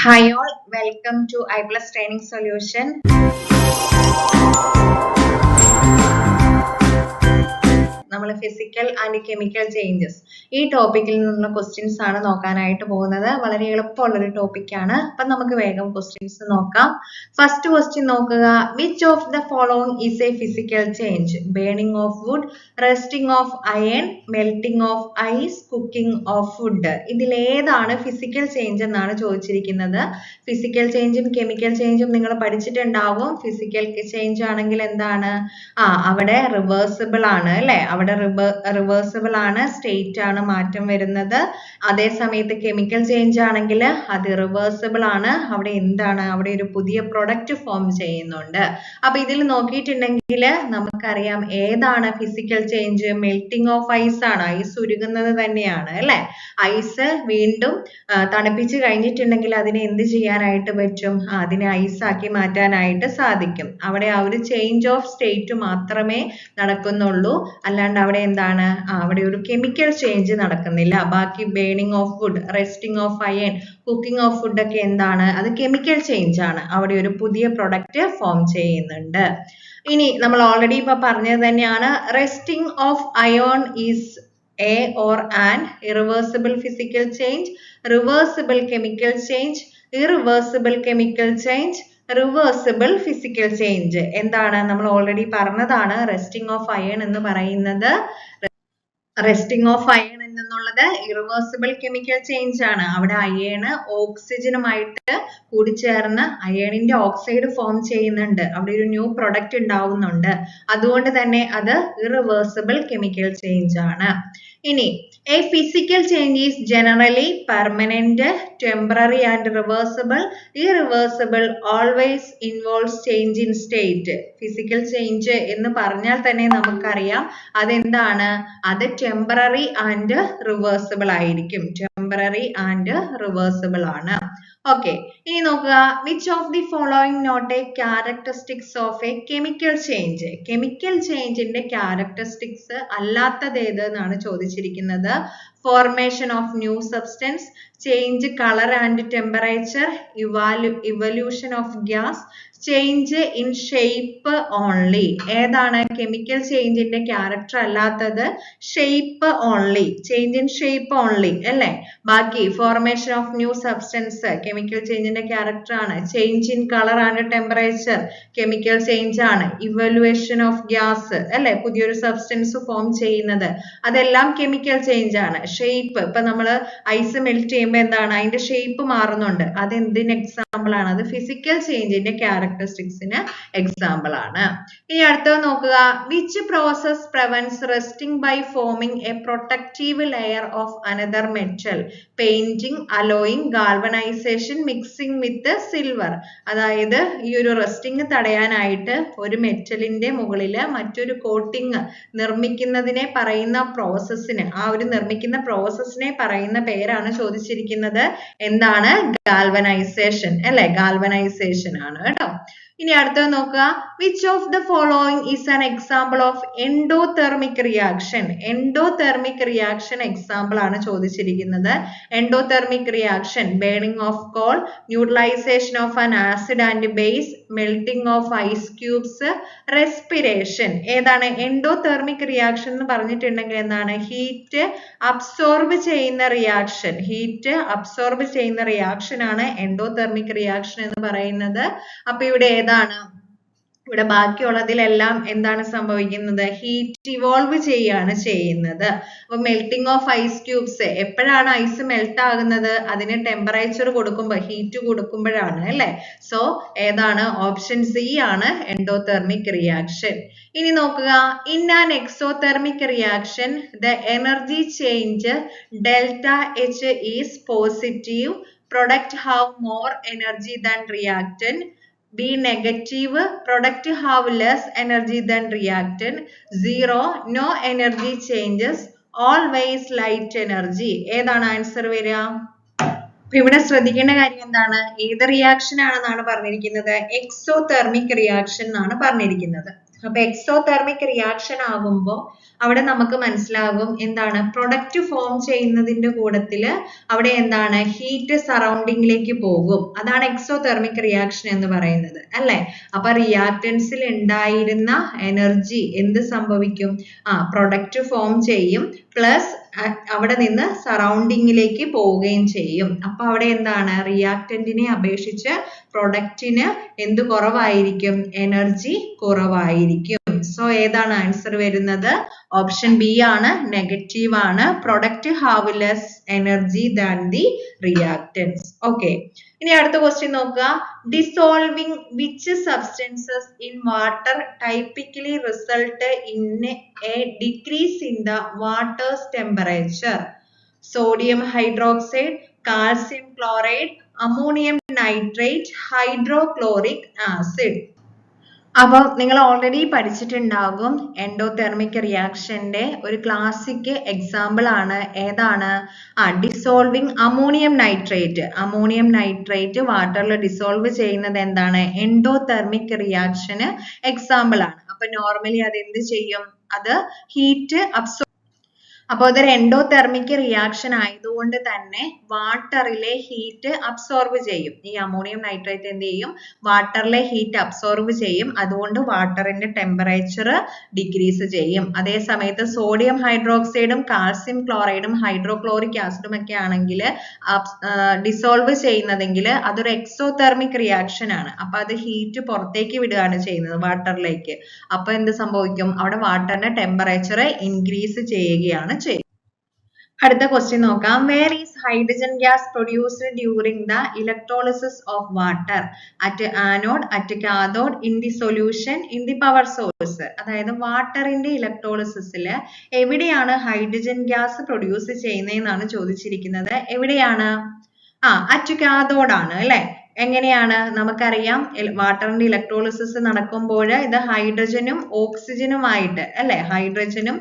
Hi all, welcome to I Plus Training Solution. നമ്മൾ physical and chemical changes ഈ ടോപ്പിക്കിൽ നിന്നുള്ള ക്വസ്റ്റ്യൻസ് ആണ് നോക്കാനായിട്ട് പോകുന്നത്. വളരെ എളുപ്പമുള്ളൊരു ടോപ്പിക്കാണ്. അപ്പം നമുക്ക് വേഗം ക്വസ്റ്റ്യൻസ് നോക്കാം. ഫസ്റ്റ് ക്വസ്റ്റ്യൻ നോക്കുക. Which of the following is a physical change? Burning of wood, rusting of iron, melting of ice, cooking of food. ഇതിലേതാണ് ഫിസിക്കൽ ചേഞ്ച് എന്നാണ് ചോദിച്ചിരിക്കുന്നത്. ഫിസിക്കൽ ചേഞ്ചും കെമിക്കൽ ചേഞ്ചും നിങ്ങൾ പഠിച്ചിട്ടുണ്ടാവും. ഫിസിക്കൽ ചേഞ്ച് ആണെങ്കിൽ എന്താണ്? അവിടെ റിവേഴ്സിബിൾ ആണ് അല്ലെ? അവിടെ റിവേഴ്സിബിൾ ആണ്, സ്റ്റേറ്റ് ആണ് മാറ്റം വരുന്നത്. അതേ സമയത്ത് കെമിക്കൽ ചേഞ്ച് ആണെങ്കിൽ അത് റിവേഴ്സിബിൾ ആണ്. അവിടെ എന്താണ്? അവിടെ ഒരു പുതിയ പ്രൊഡക്റ്റ് ഫോം ചെയ്യുന്നുണ്ട്. അപ്പൊ ഇതിൽ നോക്കിയിട്ടുണ്ടെങ്കിൽ നമുക്കറിയാം ഏതാണ് physical change. Melting of ice ആണ്. ഐസ് ഉരുകുന്നത് തന്നെയാണ് അല്ലെ? ഐസ് വീണ്ടും തണുപ്പിച്ച് കഴിഞ്ഞിട്ടുണ്ടെങ്കിൽ അതിനെ എന്ത് ചെയ്യാനായിട്ട് പറ്റും? അതിനെ ഐസ് ആക്കി മാറ്റാനായിട്ട് സാധിക്കും. അവിടെ ആ ഒരു ചേഞ്ച് ഓഫ് സ്റ്റേറ്റ് മാത്രമേ നടക്കുന്നുള്ളൂ. അല്ലാണ്ട് അവിടെ എന്താണ്? അവിടെ ഒരു കെമിക്കൽ ചേഞ്ച് നടക്കുന്നില്ല. ബാക്കി burning of wood, rusting of iron, cooking of food ഒക്കെ എന്താണ്? അത് കെമിക്കൽ ചേഞ്ച് ആണ്. അവിടെ ഒരു പുതിയ പ്രൊഡക്റ്റ് ഫോം ചെയ്യുന്നുണ്ട്. ഇനി നമ്മൾ ഓൾറെഡി ഇപ്പൊ പറഞ്ഞത് തന്നെയാണ്. Resting of ion is a or an irreversible physical change, reversible chemical change, irreversible chemical change, reversible physical change. എന്താണ്? നമ്മൾ ഓൾറെഡി പറഞ്ഞതാണ്. റെസ്റ്റിംഗ് ഓഫ് അയൺ എന്ന് പറയുന്നത്, റെസ്റ്റിംഗ് ഓഫ് അയൺ എന്നുള്ളത് ഇറിവേഴ്സിബിൾ കെമിക്കൽ ചേഞ്ച് ആണ്. അവിടെ അയണ് ഓക്സിജനുമായിട്ട് കൂടിച്ചേർന്ന് അയണിന്റെ ഓക്സൈഡ് ഫോം ചെയ്യുന്നുണ്ട്. അവിടെ ഒരു ന്യൂ പ്രൊഡക്റ്റ് ഉണ്ടാവുന്നുണ്ട്. അതുകൊണ്ട് തന്നെ അത് ഇറിവേഴ്സിബിൾ കെമിക്കൽ ചേഞ്ച് ആണ്. ഇനി a physical change is generally permanent, temporary and reversible. Irreversible always involves change in state. Physical change എന്ന് പറഞ്ഞാൽ തന്നെ നമുക്കറിയാം അതെന്താണ്? അത് temporary and reversible ആയിരിക്കും. temporary and reversible ആണ്. Okay. ഇനി നോക്കുക. Which of the following not a characteristics of a chemical change? Chemical change ന്റെ characteristics അല്ലാത്തത് ഏത് എന്നാണ് ചോദിച്ചിരിക്കുന്നത്. Formation of new substance, change color and temperature, evolution of gas, change in shape only. ഏതാണ് chemical ചേഞ്ചിന്റെ character അല്ലാത്തത്? Shape only, change in shape only അല്ലെ? ബാക്കി formation of new substance chemical ചേഞ്ചിന്റെ ക്യാരക്ടർ ആണ്. Change in colour and temperature chemical change ആണ്. Evolution of gas അല്ലെ? പുതിയൊരു സബ്സ്റ്റൻസ് ഫോം ചെയ്യുന്നത്, അതെല്ലാം കെമിക്കൽ ചേഞ്ച് ആണ്. ഷേപ്പ്, ഇപ്പൊ നമ്മള് ഐസ് മെൽറ്റ് ചെയ്യുമ്പോൾ എന്താണ്? അതിന്റെ ഷേപ്പ് മാറുന്നുണ്ട്. അത് എന്തിന് എക്സാമ്പിൾ ആണ്? അത് ഫിസിക്കൽ ചേഞ്ചിന്റെ ക്യാരക്ടറിസ്റ്റിക്സിന് എക്സാമ്പിൾ ആണ്. ഇനി അടുത്തത് നോക്കുക. Which process prevents rusting by forming a protective layer of another metal? Painting, alloying, galvanization, mixing with silver. അതായത് ഈ ഒരു റസ്റ്റിംഗ് തടയാനായിട്ട് ഒരു മെറ്റലിന്റെ മുകളിൽ മറ്റൊരു കോട്ടിംഗ് നിർമ്മിക്കുന്നതിനെ പറയുന്ന പ്രോസസ്സിന്, ആ ഒരു നിർമ്മിക്കുന്ന പ്രോസസ്സിനെ പറയുന്ന പേരാണ് ചോദിച്ചിരിക്കുന്നത്. എന്താണ്? ഗാൽവനൈസേഷൻ അല്ലെ? ഗാൽവനൈസേഷൻ ആണ് കേട്ടോ. ഇനി അടുത്തത് നോക്കുക. Which of the following is an example of endothermic reaction? Endothermic reaction example ആണ് ചോദിച്ചിരിക്കുന്നത്. Endothermic reaction burning of coal, neutralization of an acid and base, melting of ice cubes, respiration. ഏതാണ് endothermic reaction എന്ന് പറഞ്ഞിട്ടുണ്ടെങ്കിൽ എന്താണ്? Heat absorb ചെയ്യുന്ന reaction. Heat absorb ചെയ്യുന്ന reaction ആണ് endothermic reaction എന്ന് പറയുന്നത്. അപ്പൊ ഇവിടെ ഏതാണ്? ഇവിടെ ബാക്കിയുള്ളതിലെല്ലാം എന്താണ് സംഭവിക്കുന്നത്? ഹീറ്റ് ഇവോൾവ് ചെയ്യാണ് ചെയ്യുന്നത്. അപ്പൊ മെൽറ്റിംഗ് ഓഫ് ഐസ് ക്യൂബ്സ്, എപ്പോഴാണ് ഐസ് മെൽറ്റ് ആകുന്നത്? അതിന് ടെമ്പറേച്ചർ കൊടുക്കുമ്പോൾ, ഹീറ്റ് കൊടുക്കുമ്പോഴാണ് അല്ലെ? സോ ഏതാണ്? ഓപ്ഷൻ സി ആണ് എൻഡോതെർമിക് റിയാക്ഷൻ. ഇനി നോക്കുക. In an exothermic reaction the energy change delta H is positive. Product have more energy than reactant. B negative, product have less energy than reactant. 0, no energy changes, always light energy. ഏതാണ് answer വരിക? അപ്പൊ ഇവിടെ ശ്രദ്ധിക്കേണ്ട കാര്യം എന്താണ്? ഏത് reaction ആണെന്നാണ് പറഞ്ഞിരിക്കുന്നത്? എക്സോതെർമിക് റിയാക്ഷൻ എന്നാണ് പറഞ്ഞിരിക്കുന്നത്. അപ്പൊ എക്സോതെർമിക് റിയാക്ഷൻ ആകുമ്പോൾ അവിടെ നമുക്ക് മനസ്സിലാകും എന്താണ് പ്രൊഡക്റ്റ് ഫോം ചെയ്യുന്നതിന്റെ കൂട്ടത്തില് അവിടെ എന്താണ് ഹീറ്റ് സറൗണ്ടിങ്ങിലേക്ക് പോകും. അതാണ് എക്സോതെർമിക് റിയാക്ഷൻ എന്ന് പറയുന്നത് അല്ലെ. അപ്പൊ റിയാക്ടൻസിൽ ഉണ്ടായിരുന്ന എനർജി എന്ത് സംഭവിക്കും? പ്രൊഡക്റ്റ് ഫോം ചെയ്യും, പ്ലസ് അവിടെ നിന്ന് സറൗണ്ടിങ്ങിലേക്ക് പോവുകയും ചെയ്യും. അപ്പൊ അവിടെ എന്താണ് റിയാക്ടന്റിനെ അപേക്ഷിച്ച് പ്രൊഡക്റ്റിന് എന്ത് കുറവായിരിക്കും? എനർജി കുറവായിരിക്കും. സോ ഏതാണ് ആൻസർ വരുന്നത്? ഓപ്ഷൻ ബി ആണ്, നെഗറ്റീവ് ആണ്. Product have less energy than the reactance. Okay, ഇനി അടുത്ത ക്വസ്റ്റ്യൻ നോക്കുക. Dissolving which substances in water typically result in A decrease in the waters temperature? Sodium hydroxide, calcium chloride, ammonium nitrate, hydrochloric acid. അപ്പൊ നിങ്ങൾ already പഠിച്ചിട്ടുണ്ടാകും endothermic റിയാക്ഷന്റെ ഒരു classic example ആണ്. ഏതാണ്? Dissolving ammonium nitrate. Ammonium nitrate വാട്ടറിൽ dissolve ചെയ്യുന്നത് എന്താണ്? Endothermic റിയാക്ഷന് example ആണ്. അപ്പൊ നോർമലി അത് എന്ത് ചെയ്യും? അത് ഹീറ്റ് അബ്സോർബ്. അപ്പോൾ ഇതൊരു എൻഡോതെർമിക് റിയാക്ഷൻ ആയതുകൊണ്ട് തന്നെ വാട്ടറിലെ ഹീറ്റ് അബ്സോർബ് ചെയ്യും. ഈ അമോണിയം നൈട്രേറ്റ് എന്ത് ചെയ്യും? വാട്ടറിലെ ഹീറ്റ് അബ്സോർബ് ചെയ്യും. അതുകൊണ്ട് വാട്ടറിന്റെ ടെമ്പറേച്ചർ ഡിക്രീസ് ചെയ്യും. അതേ സമയത്ത് സോഡിയം ഹൈഡ്രോക്സൈഡും കാൽസ്യം ക്ലോറൈഡും ഹൈഡ്രോക്ലോറിക് ആസിഡും ഒക്കെ ആണെങ്കിൽ ഡിസോൾവ് ചെയ്യുന്നതെങ്കിൽ അതൊരു എക്സോതെർമിക് റിയാക്ഷൻ ആണ്. അപ്പൊ അത് ഹീറ്റ് പുറത്തേക്ക് വിടുകയാണ് ചെയ്യുന്നത് വാട്ടറിലേക്ക്. അപ്പൊ എന്ത് സംഭവിക്കും? അവിടെ വാട്ടറിന്റെ ടെമ്പറേച്ചർ ഇൻക്രീസ് ചെയ്യുകയാണ്. അടുത്ത ക്വസ്റ്റ്യൻ നോക്കാം. Where is hydrogen gas produced during the electrolysis of water? At anode, at cathode, in the solution, in the power source. അതായത് വാട്ടറിന്റെ ഇലക്ട്രോളിസിസിൽ എവിടെയാണ് ഹൈഡ്രജൻ ഗ്യാസ് പ്രൊഡ്യൂസ് ചെയ്യുന്നതെന്നാണ് ചോദിച്ചിരിക്കുന്നത്. എവിടെയാണ്? അറ്റ് കാഥോഡ് ആണ് അല്ലെ. എങ്ങനെയാണ്? നമുക്കറിയാം വാട്ടറിന്റെ ഇലക്ട്രോളിസിസ് നടക്കുമ്പോൾ ഇത് ഹൈഡ്രജനും ഓക്സിജനുമായിട്ട് അല്ലെ, ഹൈഡ്രജനും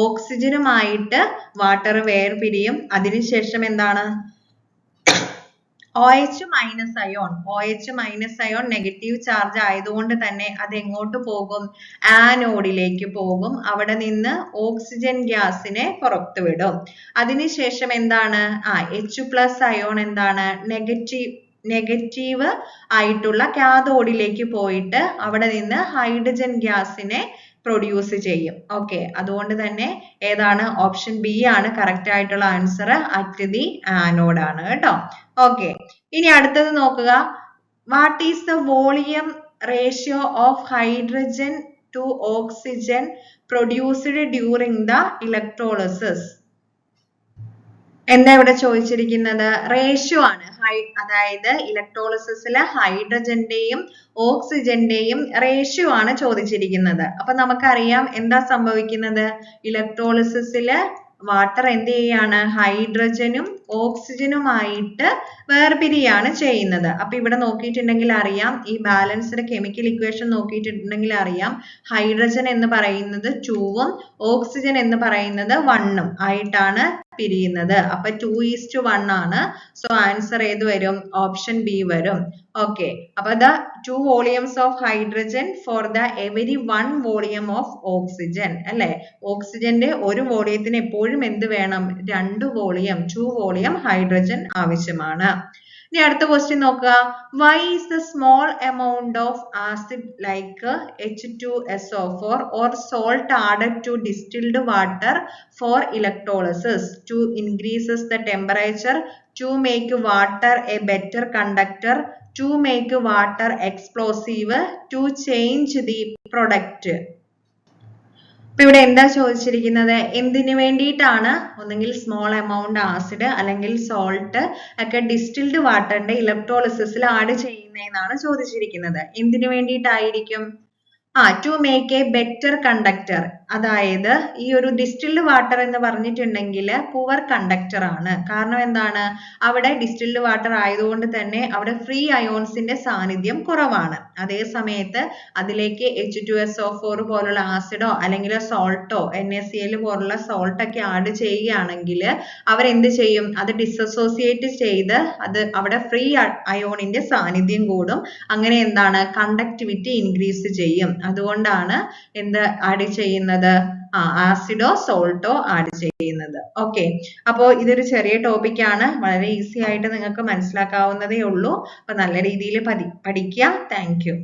ഓക്സിജനുമായിട്ട് വാട്ടർ വേർപിരിയും. അതിനുശേഷം എന്താണ്? OH minus ion. OH minus ion negative charge ആയതുകൊണ്ട് തന്നെ അത് എങ്ങോട്ട് പോകും? ആനോഡിലേക്ക് പോകും. അവിടെ നിന്ന് ഓക്സിജൻ ഗ്യാസിനെ പുറത്തുവിടും. അതിനുശേഷം എന്താണ്? H+ അയോൺ എന്താണ്? നെഗറ്റീവ് ആയിട്ടുള്ള കാഥോഡിലേക്ക് പോയിട്ട് അവിടെ നിന്ന് ഹൈഡ്രജൻ ഗ്യാസിനെ പ്രൊഡ്യൂസ് ചെയ്യും. ഓക്കെ, അതുകൊണ്ട് തന്നെ ഏതാണ്? ഓപ്ഷൻ ബി ആണ് കറക്റ്റ് ആയിട്ടുള്ള ആൻസർ. അറ്റ് ദി ആനോഡ് ആണ് കേട്ടോ. ഓക്കെ, ഇനി അടുത്തത് നോക്കുക. What is the volume ratio of hydrogen to oxygen produced during the electrolysis? എന്താ ഇവിടെ ചോദിച്ചിരിക്കുന്നത്? റേഷ്യോ ആണ്. അതായത് ഇലക്ട്രോളിസിസിലെ ഹൈഡ്രജന്റെയും ഓക്സിജന്റെയും റേഷ്യോ ആണ് ചോദിച്ചിരിക്കുന്നത്. അപ്പൊ നമുക്കറിയാം എന്താ സംഭവിക്കുന്നത്? ഇലക്ട്രോളിസിസില് വാട്ടർ എന്ത് ചെയ്യാണ്? ഹൈഡ്രജനും ഓക്സിജനുമായിട്ട് വേർപിരിയാണ് ചെയ്യുന്നത്. അപ്പൊ ഇവിടെ നോക്കിയിട്ടുണ്ടെങ്കിൽ അറിയാം, ഈ ബാലൻസ്ഡ് കെമിക്കൽ ഇക്വേഷൻ നോക്കിയിട്ടുണ്ടെങ്കിൽ അറിയാം, ഹൈഡ്രജൻ എന്ന് പറയുന്നത് 2ഉം ഓക്സിജൻ എന്ന് പറയുന്നത് 1ഉം ആയിട്ടാണ് പിരിയുന്നത്. അപ്പൊ 2:1 ആണ്. സോ ആൻസർ ഏത് വരും? ഓപ്ഷൻ ബി വരും. ഓക്കെ, അപ്പൊ the 2 volumes of hydrogen for the every 1 volume of oxygen അല്ലെ. ഓക്സിജന്റെ ഒരു വോളിയത്തിന് എപ്പോഴും എന്ത് വേണം? 2 വോളിയം, 2 വോളിയം ഹൈഡ്രജൻ ആവശ്യമാണ്. ഇനി അടുത്ത ക്വസ്റ്റ്യൻ നോക്കുക. why is the small amount of acid like H2SO4 or salt added to distilled water for electrolysis? To increases the temperature, to make water a better conductor, to make water explosive, to change the product. ഇപ്പൊ ഇവിടെ എന്താ ചോദിച്ചിരിക്കുന്നത്? എന്തിനു വേണ്ടിയിട്ടാണ് ഒന്നെങ്കിൽ small amount acid അല്ലെങ്കിൽ salt ഒക്കെ distilled വാട്ടറിന്റെ ഇലക്ട്രോളിസിസിൽ ആഡ് ചെയ്യുന്നതെന്നാണ് ചോദിച്ചിരിക്കുന്നത്. എന്തിനു വേണ്ടിയിട്ടായിരിക്കും? To make a better conductor. അതായത് ഈ ഒരു ഡിസ്റ്റിൽഡ് വാട്ടർ എന്ന് പറഞ്ഞിട്ടുണ്ടെങ്കിൽ പുവർ കണ്ടക്ടർ ആണ്. കാരണം എന്താണ്, അവിടെ ഡിസ്റ്റിൽഡ് വാട്ടർ ആയതുകൊണ്ട് തന്നെ അവിടെ ഫ്രീ അയോൺസിന്റെ സാന്നിധ്യം കുറവാണ്. അതേ സമയത്ത് അതിലേക്ക് H2SO4 പോലുള്ള ആസിഡോ അല്ലെങ്കിൽ സോൾട്ടോ NaCl പോലുള്ള സോൾട്ട് ഒക്കെ ആഡ് ചെയ്യുകയാണെങ്കിൽ അവരെന്ത് ചെയ്യും, അത് ഡിസസോസിയേറ്റ് ചെയ്ത് അത് അവിടെ ഫ്രീ അയോണിന്റെ സാന്നിധ്യം കൂടും. അങ്ങനെ എന്താണ്, കണ്ടക്ടിവിറ്റി ഇൻക്രീസ് ചെയ്യും. അതുകൊണ്ടാണ് എന്ത് ആഡ് ചെയ്യുന്നത്, ആസിഡോ സോൾട്ടോ ആഡ് ചെയ്യുന്നത്. ഓക്കെ, അപ്പോൾ ഇതൊരു ചെറിയ ടോപ്പിക് ആണ്, വളരെ ഈസി ആയിട്ട് നിങ്ങൾക്ക് മനസ്സിലാക്കാവുന്നതേ ഉള്ളൂ. അപ്പൊ നല്ല രീതിയിൽ പഠിക്കുക. Thank you.